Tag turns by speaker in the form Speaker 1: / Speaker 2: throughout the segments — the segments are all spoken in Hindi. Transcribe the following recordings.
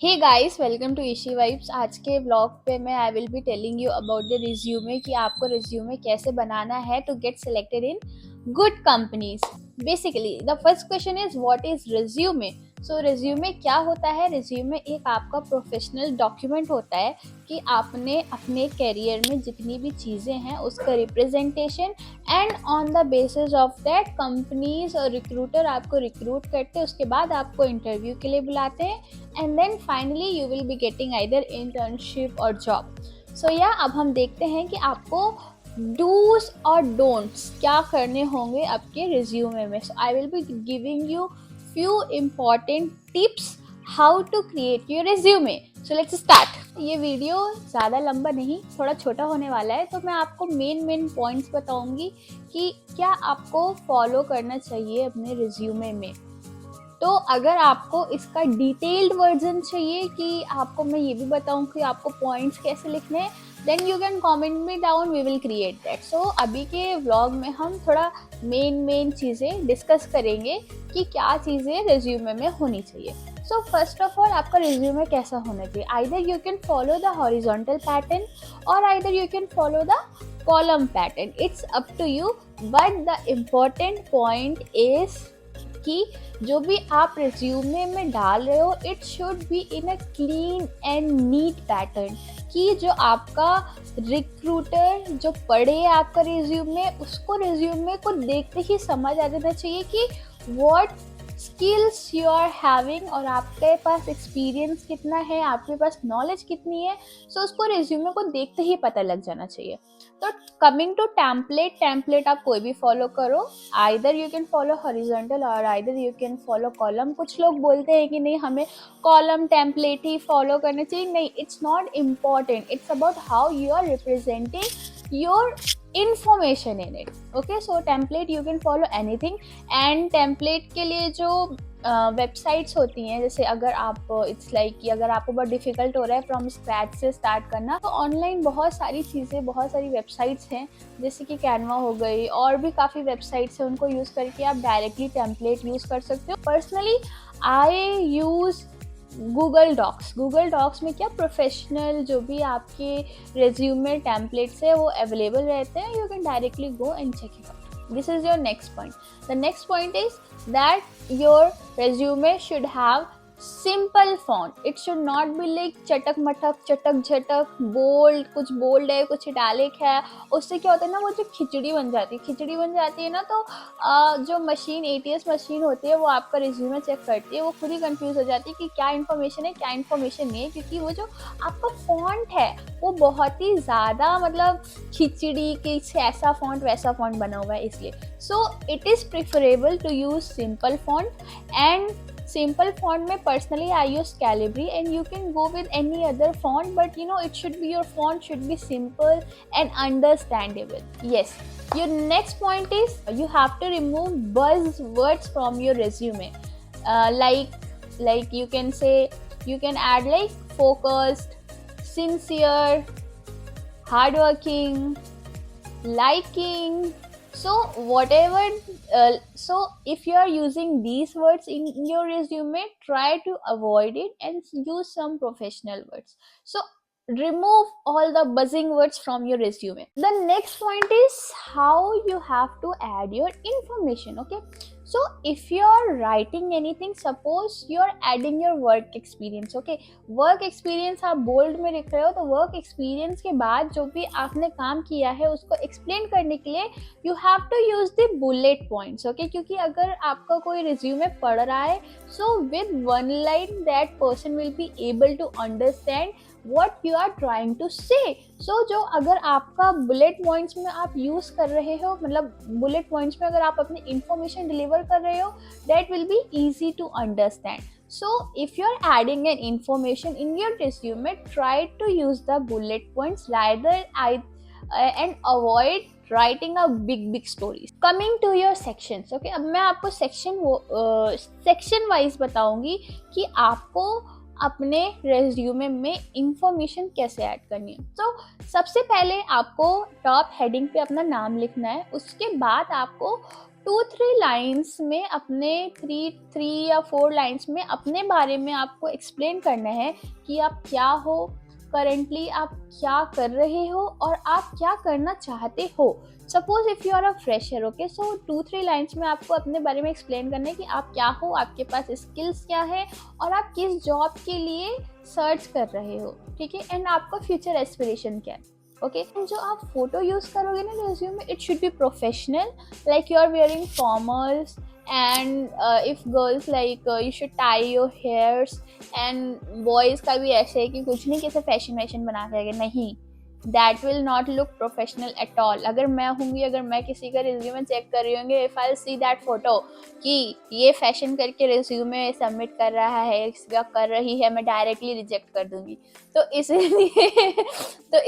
Speaker 1: Hey guys, welcome to Ishi vibes. आज के ब्लॉग पे मैं I will be telling you about the resume कि आपको रिज्यूमे कैसे बनाना है to get selected in good companies. Basically the first question is what is resume. So resume क्या होता है? रिज्यूमे एक आपका प्रोफेशनल डॉक्यूमेंट होता है कि आपने अपने करियर में जितनी भी चीज़ें हैं उसका representation, and on the basis of that companies और रिक्रूटर आपको रिक्रूट करते हैं, उसके बाद आपको इंटरव्यू के लिए बुलाते हैं, and then finally you will be getting either internship और जॉब। सो या अब हम देखते हैं कि आपको डूज और डोंट्स क्या करने होंगे आपके रिज्यूमे में। So I will be giving you few important tips how to create your resume. So let's start. ये वीडियो ज़्यादा लंबा नहीं, थोड़ा छोटा होने वाला है, तो मैं आपको मेन पॉइंट्स बताऊंगी कि क्या आपको फॉलो करना चाहिए अपने रिज्यूमे में। तो अगर आपको इसका डिटेल्ड वर्जन चाहिए कि आपको मैं ये भी बताऊं कि आपको पॉइंट्स कैसे लिखने हैं, then you can comment me down, we will create that. So अभी के व्लॉग में हम थोड़ा मेन चीज़ें डिस्कस करेंगे कि क्या चीज़ें रिज्यूमे में होनी चाहिए। सो फर्स्ट ऑफ ऑल आपका रिज्यूमे कैसा होना चाहिए? Either you can follow the horizontal pattern और either you can follow the column pattern, it's up to you. But the important point is कि जो भी आप रिज्यूमे में डाल रहे हो it should be in a clean and neat pattern, कि जो आपका रिक्रूटर जो पढ़े आपका रिज्यूमे, उसको रिज्यूमे को देखते ही समझ आ जाना चाहिए कि what skills you are having और आपके पास एक्सपीरियंस कितना है, आपके पास नॉलेज कितनी है। सो उसको रिज्यूमे को देखते ही पता लग जाना चाहिए। तो कमिंग टू टेम्पलेट आप कोई भी फॉलो करो, either you can follow horizontal और either you can follow column. कुछ लोग बोलते हैं कि नहीं हमें कॉलम टेम्पलेट ही फॉलो करना चाहिए। नहीं, it's not important, it's about how you are representing your information in it. Okay, so template you can follow anything, and template के लिए जो वेबसाइट्स होती हैं, जैसे अगर आप इट्स लाइक कि अगर आपको बहुत डिफिकल्ट हो रहा है फ्रॉम स्क्रैच से स्टार्ट करना, तो ऑनलाइन बहुत सारी चीज़ें, बहुत सारी वेबसाइट्स हैं, जैसे कि कैनवा हो गई, और भी काफ़ी वेबसाइट्स हैं, उनको यूज़ करके आप डायरेक्टली टेम्पलेट यूज़ कर सकते हो। Personally I use Google Docs में क्या प्रोफेशनल जो भी आपके रेज्यूमे टेम्पलेट्स है वो अवेलेबल रहते हैं। You can directly go and check it out. This is your next point. The next point is that your resume should have simple font. It should not be like चटक मटक, चटक झटक, बोल्ड, कुछ बोल्ड है कुछ इटैलिक है। उससे क्या होता है ना, वो जो खिचड़ी बन जाती है ना, तो जो मशीन एटीएस मशीन होती है वो आपका रिज्यूमे चेक करती है, वो खुद ही कंफ्यूज हो जाती है कि क्या इन्फॉर्मेशन है क्या इन्फॉर्मेशन नहीं है, क्योंकि वो जो आपका फॉन्ट है वो बहुत ही ज़्यादा मतलब खिचड़ी के ऐसा फॉन्ट वैसा फॉन्ट बना हुआ है, इसलिए so it is preferable to use simple font. And simple font में personally I use Calibri, and you can go with any other font, but you know it should be, your font should be simple and understandable. Yes, your next point is you have to remove buzzwords from your resume. Like you can say, you can add like focused, sincere, hardworking, liking. So whatever, so if you are using these words in your resume, try to avoid it and use some professional words. So remove all the buzzing words from your resume. The next point is how you have to add your information. Okay, so if you are writing anything, suppose you are adding your work experience. Okay, work experience आप बोल्ड में लिख रहे हो, तो वर्क एक्सपीरियंस के बाद जो भी आपने काम किया है उसको एक्सप्लेन करने के लिए you have to use the bullet points. Okay, क्योंकि अगर आपका कोई रिज्यूमे पढ़ रहा है, so with one line that person will be able to understand what you are trying to say. So जो अगर आपका बुलेट पॉइंट्स में आप यूज कर रहे हो, मतलब बुलेट पॉइंट्स में अगर आप अपनी इंफॉर्मेशन डिलीवर कर रहे हो, that will be easy to understand. So if you are adding an information in your resume, try to use the bullet points rather and avoid writing a big stories. Coming to your sections. Okay, अब मैं आपको सेक्शन वाइज बताऊंगी कि आपको अपने रेज्यूमे में इंफॉर्मेशन कैसे ऐड करनी है। तो सबसे पहले आपको टॉप हेडिंग पे अपना नाम लिखना है, उसके बाद आपको 2-3 लाइन्स में अपने 3 या 4 लाइन्स में अपने बारे में आपको एक्सप्लेन करना है कि आप क्या हो, करंटली आप क्या कर रहे हो और आप क्या करना चाहते हो। Suppose if you are a fresher, okay, so 2-3 lines में आपको अपने बारे में एक्सप्लेन करना है कि आप क्या हो, आपके पास स्किल्स क्या है और आप किस जॉब के लिए सर्च कर रहे हो, ठीक है, एंड आपका फ्यूचर एस्पिरेशन क्या है। ओके, जो आप फोटो यूज करोगे ना रिज्यूम में, it should be professional, like you are wearing formals, and if girls like you should tie your hairs, and boys का भी ऐसे है कि कुछ नहीं कैसे फैशन वैशन बना के नहीं, that will not look professional at all. अगर मैं होंगी, अगर मैं किसी का रिज्यूमे चेक कर रही होंगी, if I see that photo कि ये फैशन करके रिज्यूमे सबमिट कर रहा है या कर रही है, मैं डायरेक्टली रिजेक्ट कर दूंगी। तो इसलिए तो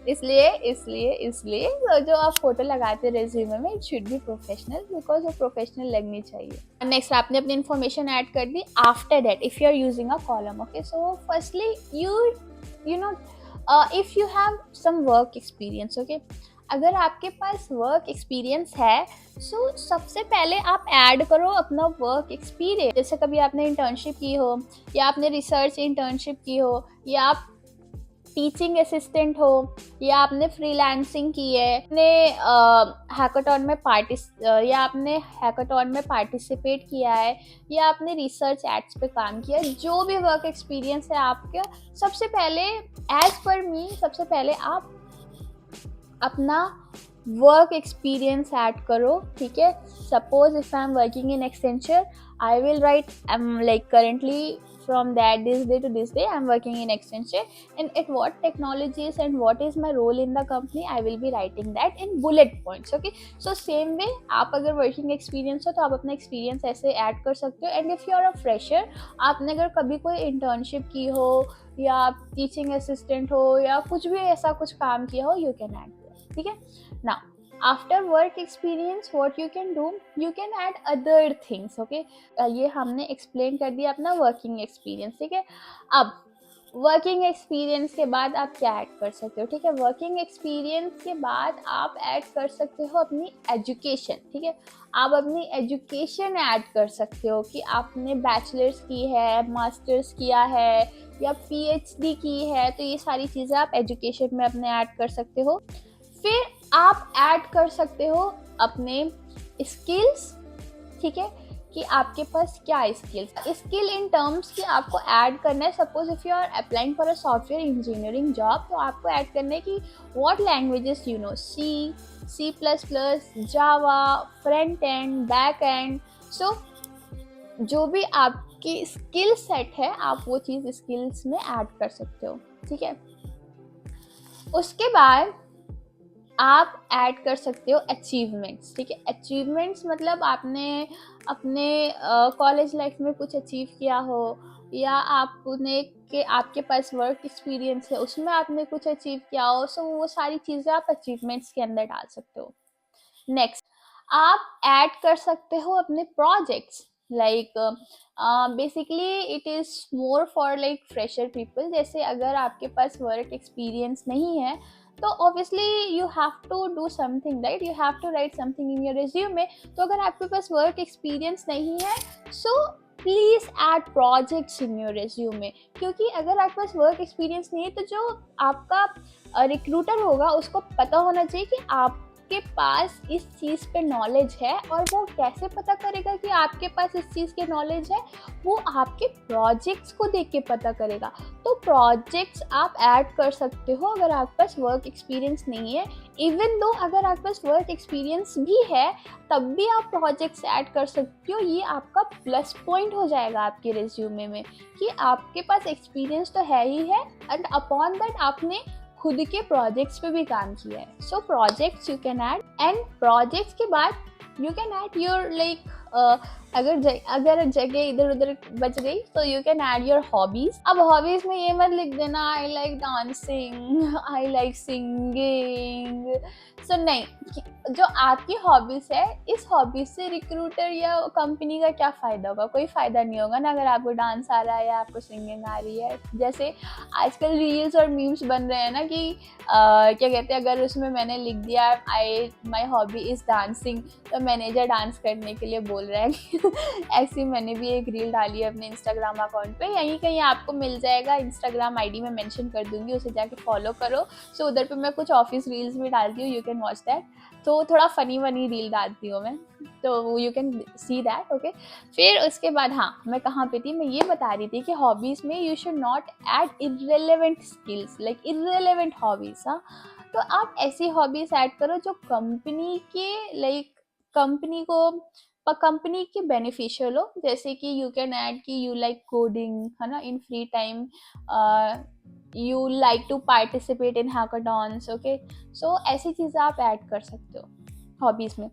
Speaker 1: इसलिए तो जो आप फोटो लगाते हैं रेज्यूमे में, it should be professional, because वो प्रोफेशनल लगनी चाहिए। नेक्स्ट, आपने अपनी इन्फॉर्मेशन ऐड कर दी। After that if you are using a column, okay, so firstly you know if you have some work experience, okay, अगर आपके पास वर्क एक्सपीरियंस है, सो सबसे पहले आप ऐड करो अपना वर्क एक्सपीरियंस। जैसे कभी आपने इंटर्नशिप की हो, या आपने रिसर्च इंटर्नशिप की हो, या आप टीचिंग असिस्टेंट हो, या आपने फ्रीलांसिंग की है, आपने हैकाथॉन में या आपने हैकाथॉन में पार्टिसिपेट किया है, या आपने रिसर्च एड्स पे काम किया है, जो भी वर्क एक्सपीरियंस है आपका, सबसे पहले एज पर मी सबसे पहले आप अपना वर्क एक्सपीरियंस ऐड करो, ठीक है। Suppose if I am working in Accenture, I will right I am like currently from that this day to this day I'm working in Accenture, and at what technologies and what is my role in the company, I will be writing that in bullet points, okay। So same way, आप अगर working experience हो तो आप अपना experience ऐसे add कर सकते हो। and if you are a fresher, आपने अगर कभी कोई internship की हो, या आप teaching assistant हो, या कुछ भी ऐसा कुछ काम किया हो, you can add that, ठीक है। now after work experience, what you can do, you can add other things, okay। ये हमने explain कर दिया अपना working experience, ठीक है। अब वर्किंग एक्सपीरियंस के बाद आप क्या ऐड कर सकते हो, ठीक है। वर्किंग एक्सपीरियंस के बाद आप ऐड कर सकते हो अपनी एजुकेशन, ठीक है। आप अपनी एजुकेशन ऐड कर सकते हो कि आपने बैचलर्स की है, मास्टर्स किया है, या पीएचडी की है, तो ये सारी चीज़ें आप एजुकेशन में अपने ऐड कर सकते हो। फिर आप ऐड कर सकते हो अपने स्किल्स, ठीक है, कि आपके पास क्या स्किल इन टर्म्स की आपको ऐड करना है। Suppose if you are applying for a software engineering job, तो आपको ऐड करना है कि what languages you know, C plus plus, Java, front end, back end. So जो भी आपकी स्किल सेट है, आप वो चीज़ स्किल्स में ऐड कर सकते हो, ठीक है। उसके बाद आप ऐड कर सकते हो अचीवमेंट्स, ठीक है। अचीवमेंट्स मतलब आपने अपने कॉलेज लाइफ में कुछ अचीव किया हो, या आपने कि आपके पास वर्क एक्सपीरियंस है, उसमें आपने कुछ अचीव किया हो, सो वो सारी चीज़ें आप अचीवमेंट्स के अंदर डाल सकते हो। नेक्स्ट, आप ऐड कर सकते हो अपने projects, like basically it is more for like fresher people. जैसे अगर आपके पास वर्क एक्सपीरियंस नहीं है, तो obviously you have to do something, right, you have to write something in your resume. तो अगर आपके पास वर्क एक्सपीरियंस नहीं है, so please add projects in your resume, क्योंकि अगर आपके पास वर्क एक्सपीरियंस नहीं है, तो जो आपका रिक्रूटर होगा उसको पता होना चाहिए कि आपके पास इस चीज़ पे नॉलेज है, और वो कैसे पता करेगा कि आपके पास इस चीज़ की नॉलेज है, वो आपके प्रोजेक्ट्स को देख के पता करेगा। तो प्रोजेक्ट्स आप ऐड कर सकते हो अगर आपके पास वर्क एक्सपीरियंस नहीं है। इवन दो अगर आपके पास वर्क एक्सपीरियंस भी है, तब भी आप प्रोजेक्ट्स ऐड कर सकते हो। ये आपका प्लस पॉइंट हो जाएगा आपके रिज्यूमे में कि आपके पास एक्सपीरियंस तो है ही है, एंड अपॉन दैट आपने खुद के प्रोजेक्ट्स पे भी काम किया है। So projects you can add, and projects के बाद you can add your like अगर जगह इधर उधर बच गई तो you can add your hobbies. अब हॉबीज में ये मत लिख देना I like dancing, I like singing. So नहीं, जो आपकी हॉबीज है, इस हॉबीज से रिक्रूटर या कंपनी का क्या फायदा होगा? कोई फायदा नहीं होगा ना, अगर आपको डांस आ रहा है या आपको सिंगिंग आ रही है। जैसे आजकल रील्स और मीम्स बन रहे हैं ना कि क्या कहते हैं, अगर उसमें मैंने लिख दिया माई हॉबी इज डांसिंग, तो मैनेजर डांस करने के लिए बोल रहा है। ऐसी मैंने भी एक रील डाली है अपने इंस्टाग्राम अकाउंट पे, यहीं कहीं आपको मिल जाएगा, इंस्टाग्राम आईडी में मेंशन कर दूंगी, उसे जाके फॉलो करो। सो उधर पे मैं कुछ ऑफिस रील्स भी डालती हूँ, यू कैन वॉच दैट। तो थोड़ा फनी रील डालती हूँ मैं, तो you can see that, okay. फिर उसके बाद हाँ, मैं कहाँ पे थी, मैं ये बता रही थी कि हॉबीज में you should not add irrelevant skills, like irrelevant hobbies. हाँ, तो आप ऐसी हॉबीज ऐड करो जो कंपनी के लाइक कंपनी के बेनिफिशियल हो। जैसे कि यू कैन ऐड कि यू लाइक कोडिंग, है ना, in free time you like to participate in hackathons, okay. So ऐसी चीज़ें आप ऐड कर सकते हो हॉबीज में।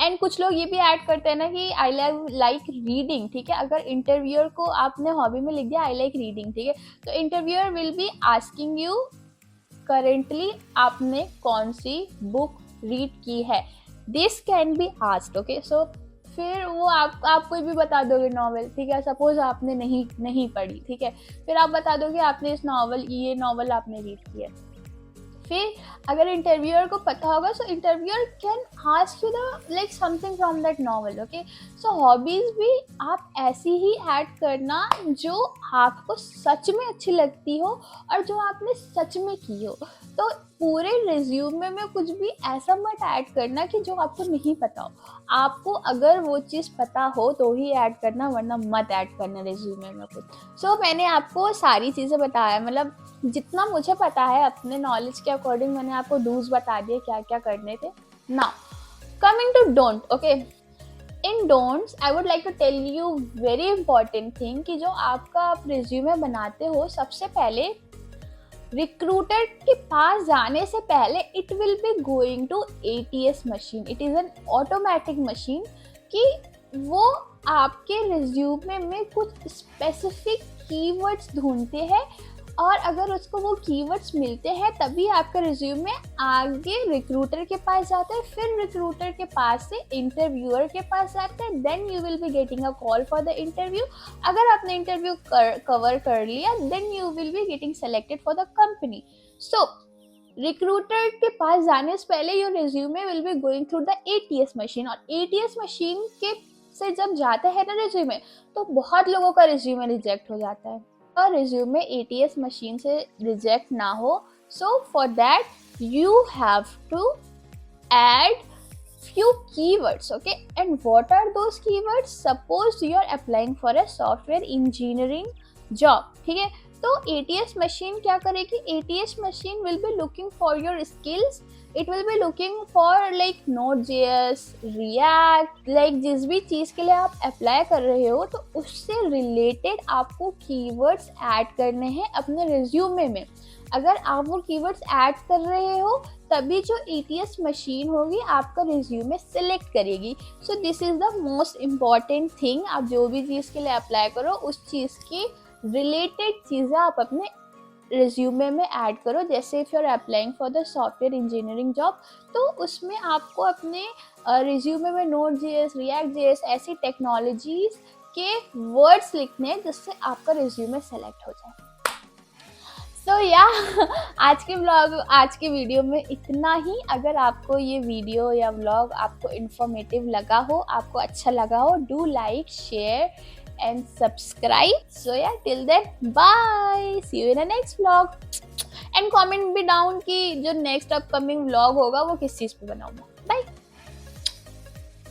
Speaker 1: एंड कुछ लोग ये भी ऐड करते हैं ना कि आई लाइक रीडिंग, ठीक है। अगर इंटरव्यूअर को आपने हॉबी में लिख दिया आई लाइक रीडिंग, ठीक है, तो interviewer will be asking you currently आपने कौन सी बुक रीड की है, this can be asked, okay. So फिर वो आप कोई भी बता दोगे नॉवल, ठीक है, सपोज आपने नहीं पढ़ी, ठीक है, फिर आप बता दोगे आपने ये नॉवल आपने रीड किया। फिर अगर इंटरव्यूअर को पता होगा, so interviewer can ask you the like something from that novel, okay. So hobbies भी आप ऐसी ही ऐड करना जो आपको सच में अच्छी लगती हो और जो आपने सच में की हो। तो पूरे रिज्यूमे में कुछ भी ऐसा मत ऐड करना कि जो आपको नहीं पता हो। आपको अगर वो चीज़ पता हो तो ही ऐड करना, वरना मत ऐड करना रिज्यूमे में कुछ। सो मैंने आपको सारी चीज़ें बताया, मतलब जितना मुझे पता है अपने नॉलेज के अकॉर्डिंग मैंने आपको डूज बता दिए क्या क्या करने थे। Now coming to don't, okay. In don'ts I would like to tell you very important thing कि जो आपका आप रिज्यूमे बनाते हो, सबसे पहले रिक्रूटर के पास जाने से पहले it will be going to ATS machine, it is an automatic machine, कि वो आपके रिज्यूमे में कुछ स्पेसिफिक कीवर्ड्स ढूंढते हैं, और अगर उसको वो कीवर्ड्स मिलते हैं तभी आपका रिज्यूमे आगे रिक्रूटर के पास जाता है, फिर रिक्रूटर के पास से इंटरव्यूअर के पास जाता है, then you will be getting a call for the interview. अगर आपने इंटरव्यू कवर कर लिया, then you will be getting selected for the company. So recruiter के पास जाने से पहले your resume will be going through the ATS machine, और ATS मशीन के से जब जाता है ना रिज्यूमे, तो बहुत लोगों का रिज्यूमे रिजेक्ट हो जाता है। और रिज्यूमे ATS मशीन से रिजेक्ट ना हो, so for that you have to add few keywords, okay, and what are those keywords? Suppose you are applying for a software engineering job, ठीक है, तो ATS मशीन क्या करेगी? ATS machine will be looking for your skills, it will be looking for like Node.js, React, like जिस भी चीज़ के लिए आप अप्लाई कर रहे हो, तो उससे रिलेटेड आपको कीवर्ड्स ऐड करने हैं अपने रिज्यूमे में। अगर आप वो कीवर्ड्स ऐड कर रहे हो, तभी जो ATS मशीन होगी आपका रिज्यूमे सिलेक्ट करेगी। So this is the most important thing. आप जो भी चीज़ के लिए अप्लाई करो, उस चीज़ की रिलेटेड चीज़ें आप अपने रिज्यूमे में ऐड करो। जैसे if you are applying for the software engineering job, तो उसमें आपको अपने रिज्यूमे में Node.js, React.js ऐसी टेक्नोलॉजीज के वर्ड्स लिखने हैं जिससे आपका रिज्यूमे सेलेक्ट हो जाए। सो या आज के वीडियो में इतना ही। अगर आपको ये वीडियो या व्लॉग आपको इन्फॉर्मेटिव लगा हो, आपको अच्छा लगा हो, do like, share and subscribe. So या till then bye, see you in a next vlog, and comment भी डाउन कि जो नेक्स्ट अपकमिंग व्लॉग होगा वो किस चीज़ पे बनाऊंगा। बाय।